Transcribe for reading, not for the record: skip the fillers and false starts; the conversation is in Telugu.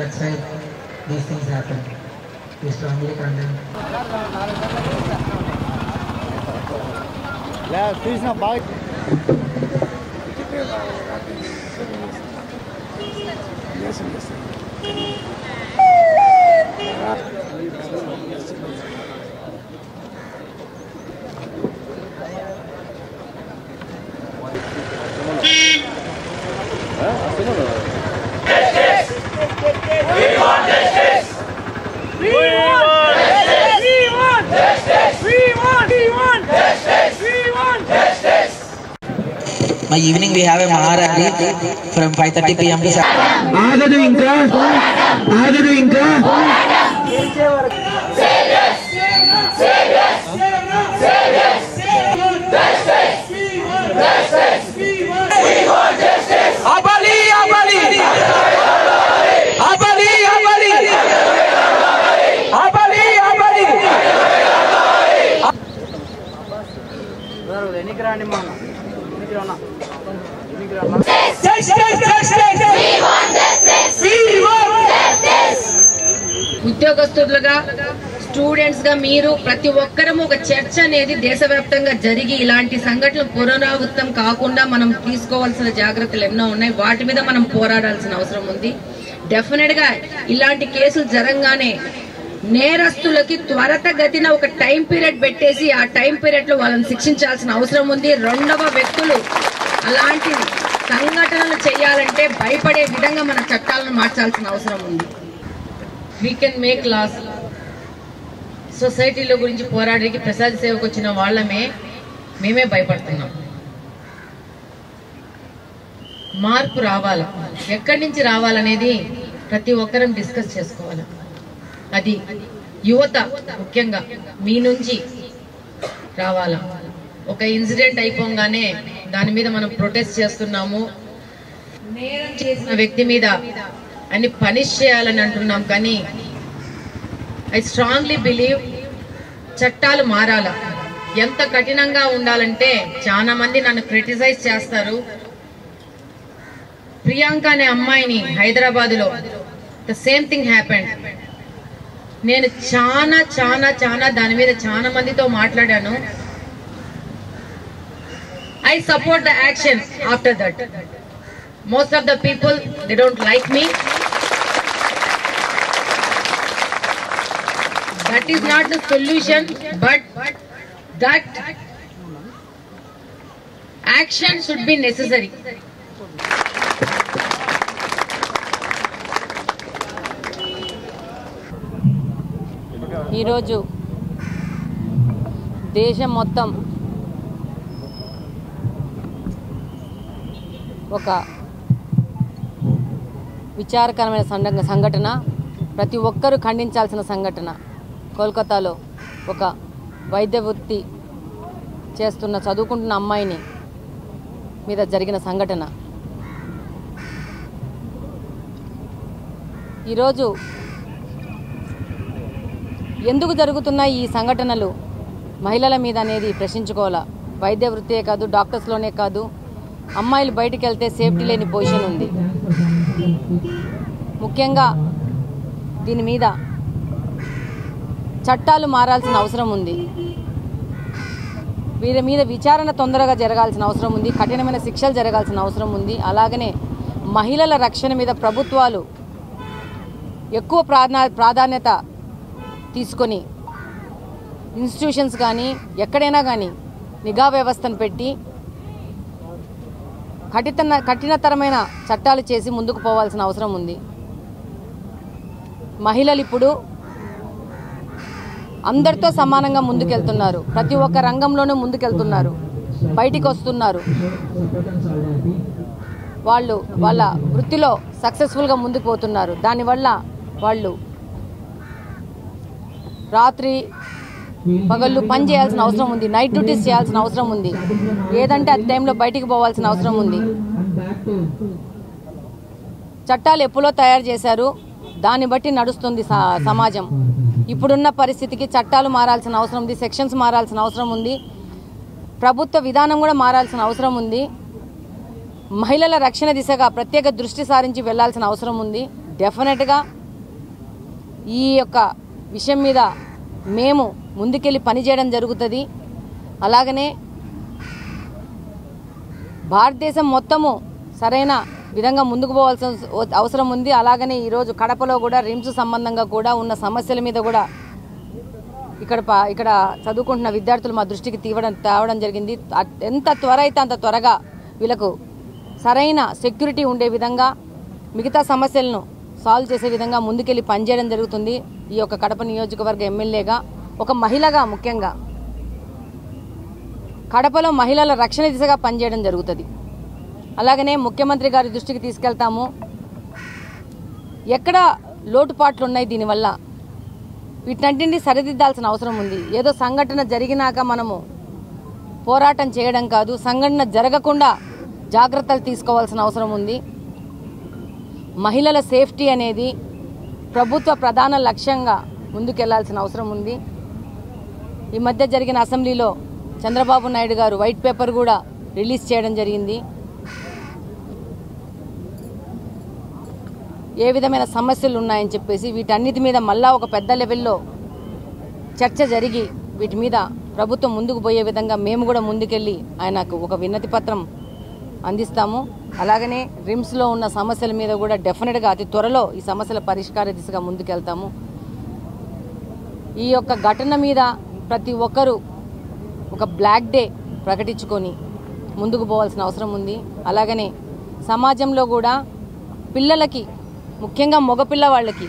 that's why these things happen. We strongly condemn. Please no bye. Yes, yes. My evening we have a Maharali from 5:30 p.m. to 7. Agadu inka. ఉద్యోగస్తులుగా స్టూడెంట్స్ గా మీరు ప్రతి ఒక్కరము ఒక చర్చ అనేది దేశవ్యాప్తంగా జరిగి ఇలాంటి సంఘటనలు పునరావృతం కాకుండా మనం తీసుకోవాల్సిన జాగ్రత్తలు ఎన్నో ఉన్నాయి. వాటి మీద మనం పోరాడాల్సిన అవసరం ఉంది. డెఫినెట్ గా ఇలాంటి కేసులు జరగగానే నేరస్తులకి త్వరితగతిన ఒక టైం పీరియడ్ పెట్టేసి ఆ టైం పీరియడ్ లో వాళ్ళని శిక్షించాల్సిన అవసరం ఉంది. రెండవ వ్యక్తులు అలాంటి సంఘటనలు చేయాలంటే భయపడే విధంగా మన చట్టాలను మార్చాల్సిన అవసరం ఉంది. We can make laws. సొసైటీలో గురించి పోరాడికి ప్రసాద సేవకు వచ్చిన వాళ్ళమే మేమే భయపడుతున్నాం. మార్పు రావాలా, ఎక్కడి నుంచి రావాలనేది ప్రతి ఒక్కరం డిస్కస్ చేసుకోవాలి. అది యువత ముఖ్యంగా మీ నుంచి రావాలా. ఒక ఇన్సిడెంట్ అయిపోగానే దాని మీద మనం ప్రొటెస్ట్ చేస్తున్నాము, నేరం చేసిన వ్యక్తి మీద అన్ని పనిష్ చేయాలని అంటున్నాం. కానీ ఐ స్ట్రాంగ్లీ బిలీవ్ చట్టాలు మారాల. ఎంత కఠినంగా ఉండాలంటే చాలా మంది నన్ను క్రిటిసైజ్ చేస్తారు. ప్రియాంక అనే అమ్మాయిని హైదరాబాద్ లో ద సేమ్ థింగ్ హ్యాపెండ్. నేను చాలా చాలా చాలా దాని మీద చాలా మందితో మాట్లాడాను. I support the action after that. Most of the people, they don't like me. That is not the solution, but that action should be necessary. ఈరోజు దేశం మొత్తం ఒక విచారకరమైన సంఘటన, ప్రతి ఒక్కరూ ఖండించాల్సిన సంఘటన. కోల్కతాలో ఒక వైద్య వృత్తి చేస్తున్న చదువుకుంటున్న అమ్మాయిని మీద జరిగిన సంఘటన. ఈరోజు ఎందుకు జరుగుతున్నాయి ఈ సంఘటనలు మహిళల మీద అనేది ప్రశ్నించుకోవాలా. వైద్య వృత్తే కాదు, డాక్టర్స్లోనే కాదు, అమ్మాయిలు బయటికి వెళ్తే సేఫ్టీ లేని పొజిషన్ ఉంది. ముఖ్యంగా దీని మీద చట్టాలు మారాల్సిన అవసరం ఉంది. వీరి మీద విచారణ తొందరగా జరగాల్సిన అవసరం ఉంది. కఠినమైన శిక్షలు జరగాల్సిన అవసరం ఉంది. అలాగనే మహిళల రక్షణ మీద ప్రభుత్వాలు ఎక్కువ ప్రాధాన్యత తీసుకొని ఇన్స్టిట్యూషన్స్ కానీ ఎక్కడైనా కానీ నిఘా వ్యవస్థను పెట్టి కఠినతరమైన చట్టాలు చేసి ముందుకు పోవాల్సిన అవసరం ఉంది. మహిళలు ఇప్పుడు అందరితో సమానంగా ముందుకెళ్తున్నారు. ప్రతి ఒక్క రంగంలోనూ ముందుకెళ్తున్నారు, బయటికి వస్తున్నారు. వాళ్ళు వాళ్ళ వృత్తిలో సక్సెస్ఫుల్గా ముందుకు పోతున్నారు. దానివల్ల వాళ్ళు రాత్రి పగళ్ళు పని చేయాల్సిన అవసరం ఉంది, నైట్ డ్యూటీస్ చేయాల్సిన అవసరం ఉంది. ఏదంటే అది టైంలో బయటికి పోవాల్సిన అవసరం ఉంది. చట్టాలు ఎప్పుడో తయారు చేశారు, దాన్ని బట్టి నడుస్తుంది సమాజం. ఇప్పుడున్న పరిస్థితికి చట్టాలు మారాల్సిన అవసరం ఉంది, సెక్షన్స్ మారాల్సిన అవసరం ఉంది, ప్రభుత్వ విధానం కూడా మారాల్సిన అవసరం ఉంది. మహిళల రక్షణ దిశగా ప్రత్యేక దృష్టి సారించి వెళ్లాల్సిన అవసరం ఉంది. డెఫినెట్గా ఈ యొక్క విషయం మీద మేము ముందుకెళ్ళి పనిచేయడం జరుగుతుంది. అలాగనే భారతదేశం మొత్తము సరైన విధంగా ముందుకు పోవాల్సిన అవసరం ఉంది. అలాగనే ఈరోజు కడపలో కూడా రిమ్స్ సంబంధంగా కూడా ఉన్న సమస్యల మీద కూడా ఇక్కడ చదువుకుంటున్న విద్యార్థులు మా దృష్టికి తేవడం జరిగింది. ఎంత త్వర అయితే అంత త్వరగా వీళ్ళకు సరైన సెక్యూరిటీ ఉండే విధంగా మిగతా సమస్యలను సాల్వ్ చేసే విధంగా ముందుకెళ్ళి పనిచేయడం జరుగుతుంది. ఈ యొక్క కడప నియోజకవర్గ ఎమ్మెల్యేగా ఒక మహిళగా ముఖ్యంగా కడపలో మహిళల రక్షణ దిశగా పనిచేయడం జరుగుతుంది. అలాగనే ముఖ్యమంత్రి గారి దృష్టికి తీసుకెళ్తాము. ఎక్కడ లోటుపాట్లు ఉన్నాయి, దీనివల్ల వీటన్నింటినీ సరిదిద్దాల్సిన అవసరం ఉంది. ఏదో సంఘటన జరిగినాక మనము పోరాటం చేయడం కాదు, సంఘటన జరగకుండా జాగ్రత్తలు తీసుకోవాల్సిన అవసరం ఉంది. మహిళల సేఫ్టీ అనేది ప్రభుత్వ ప్రధాన లక్ష్యంగా ముందుకెళ్లాల్సిన అవసరం ఉంది. ఈ మధ్య జరిగిన అసెంబ్లీలో చంద్రబాబు నాయుడు గారు వైట్ పేపర్ కూడా రిలీజ్ చేయడం జరిగింది. ఏ విధమైన సమస్యలు ఉన్నాయని చెప్పేసి వీటన్నిటి మీద మళ్ళా ఒక పెద్ద లెవెల్లో చర్చ జరిగి వీటి మీద ప్రభుత్వం ముందుకు పోయే విధంగా మేము కూడా ముందుకెళ్ళి ఆయనకు ఒక వినతి పత్రం అందిస్తాము. అలాగనే రిమ్స్లో ఉన్న సమస్యల మీద కూడా డెఫినెట్గా అతి త్వరలో ఈ సమస్యల పరిష్కార దిశగా ముందుకెళ్తాము. ఈ యొక్క ఘటన మీద ప్రతి ఒక్కరూ ఒక బ్లాక్ డే ప్రకటించుకొని ముందుకు పోవాల్సిన అవసరం ఉంది. అలాగనే సమాజంలో కూడా పిల్లలకి, ముఖ్యంగా మగపిల్లవాళ్ళకి